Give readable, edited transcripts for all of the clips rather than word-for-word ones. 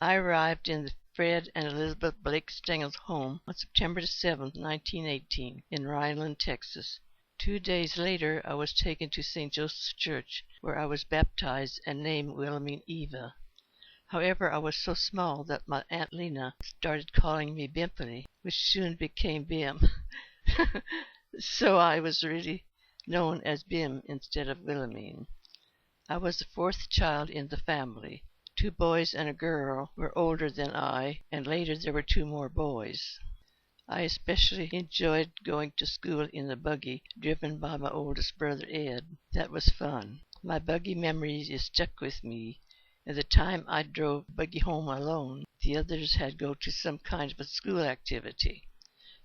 I arrived in the Fred and Elizabeth Blake Stengel's home on September 7, 1918, in Rhineland, Texas. 2 days later I was taken to St. Joseph's Church, where I was baptized and named Wilhelmine Eva. However, I was so small that my Aunt Lena started calling me Bimpany, which soon became Bim. So I was really known as Bim instead of Wilhelmine. I was the fourth child in the family. 2 boys and a girl were older than I, and later there were 2 more boys. I especially enjoyed going to school in the buggy driven by my oldest brother Ed. That was fun. My buggy memory is stuck with me. At the time I drove the buggy home alone. The others had to go to some kind of a school activity.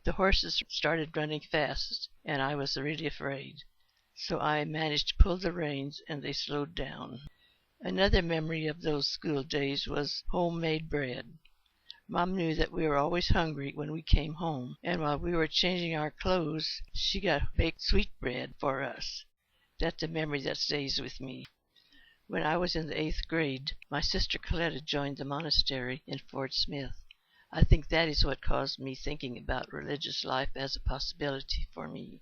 The horses started running fast, and I was really afraid. So I managed to pull the reins, and they slowed down. Another memory of those school days was homemade bread. Mom knew that we were always hungry when we came home, and while we were changing our clothes, she got baked sweetbread for us. That's a memory that stays with me. When I was in the 8th grade, my sister Coletta joined the monastery in Fort Smith. I think that is what caused me thinking about religious life as a possibility for me.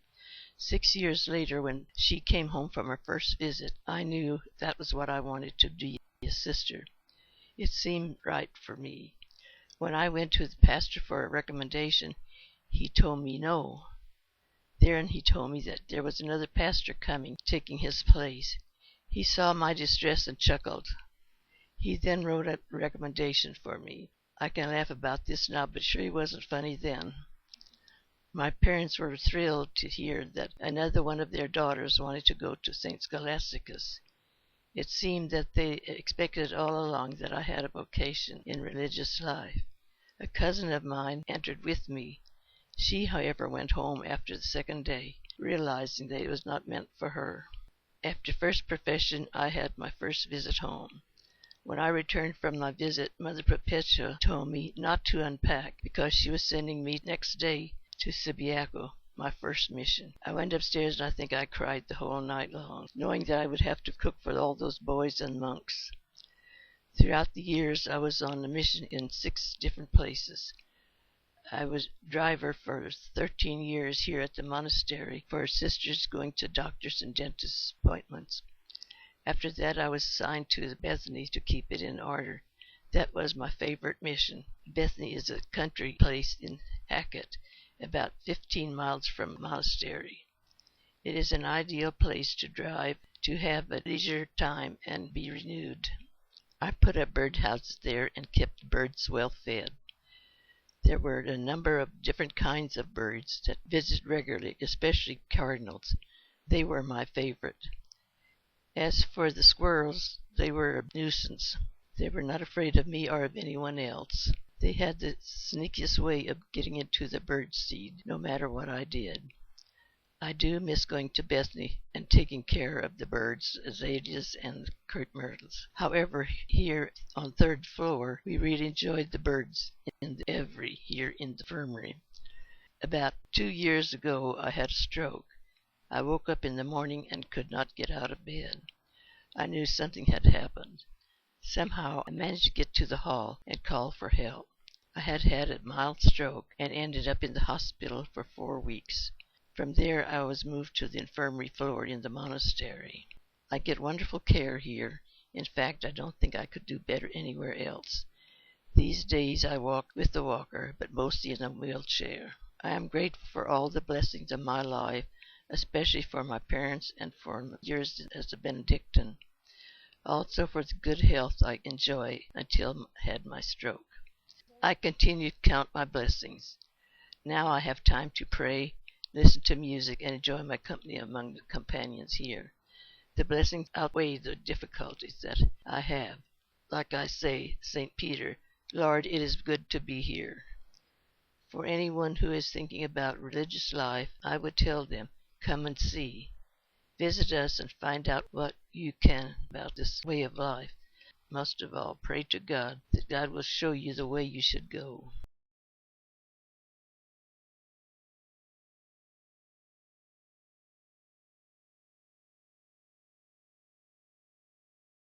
6 years later, when she came home from her first visit, I knew that was what I wanted to be, a sister. It seemed right for me. When I went to the pastor for a recommendation, he told me no. Then he told me that there was another pastor coming, taking his place. He saw my distress and chuckled. He then wrote a recommendation for me. I can laugh about this now, but sure it wasn't funny then. My parents were thrilled to hear that another one of their daughters wanted to go to St. Scholasticus. It seemed that they expected all along that I had a vocation in religious life. A cousin of mine entered with me. She, however, went home after the second day, realizing that it was not meant for her. After first profession, I had my first visit home. When I returned from my visit, Mother Perpetua told me not to unpack because she was sending me next day to Subiaco, my first mission. I went upstairs and I think I cried the whole night long, knowing that I would have to cook for all those boys and monks. Throughout the years, I was on a mission in 6 different places. I was driver for 13 years here at the monastery for sisters going to doctors and dentist appointments. After that, I was assigned to Bethany to keep it in order. That was my favorite mission. Bethany is a country place in Hackett, about 15 miles from the monastery. It is an ideal place to drive, to have a leisure time and be renewed. I put up birdhouses there and kept the birds well fed. There were a number of different kinds of birds that visited regularly, especially cardinals. They were my favorite. As for the squirrels, they were a nuisance. They were not afraid of me or of anyone else. They had the sneakiest way of getting into the bird seed, no matter what I did. I do miss going to Bethany and taking care of the birds, azaleas and Kurt myrtles. However, here on 3rd floor, we really enjoyed the birds in the Every here in the infirmary. About 2 years ago, I had a stroke. I woke up in the morning and could not get out of bed. I knew something had happened. Somehow, I managed to get to the hall and call for help. I had had a mild stroke and ended up in the hospital for 4 weeks. From there, I was moved to the infirmary floor in the monastery. I get wonderful care here. In fact, I don't think I could do better anywhere else. These days, I walk with the walker, but mostly in a wheelchair. I am grateful for all the blessings of my life, especially for my parents and for years as a Benedictine. Also for the good health I enjoy until I had my stroke. I continue to count my blessings. Now I have time to pray, listen to music, and enjoy my company among the companions here. The blessings outweigh the difficulties that I have. Like I say, St. Peter, Lord, it is good to be here. For anyone who is thinking about religious life, I would tell them, come and see. Visit us and find out what you can about this way of life. Most of all, pray to God that God will show you the way you should go.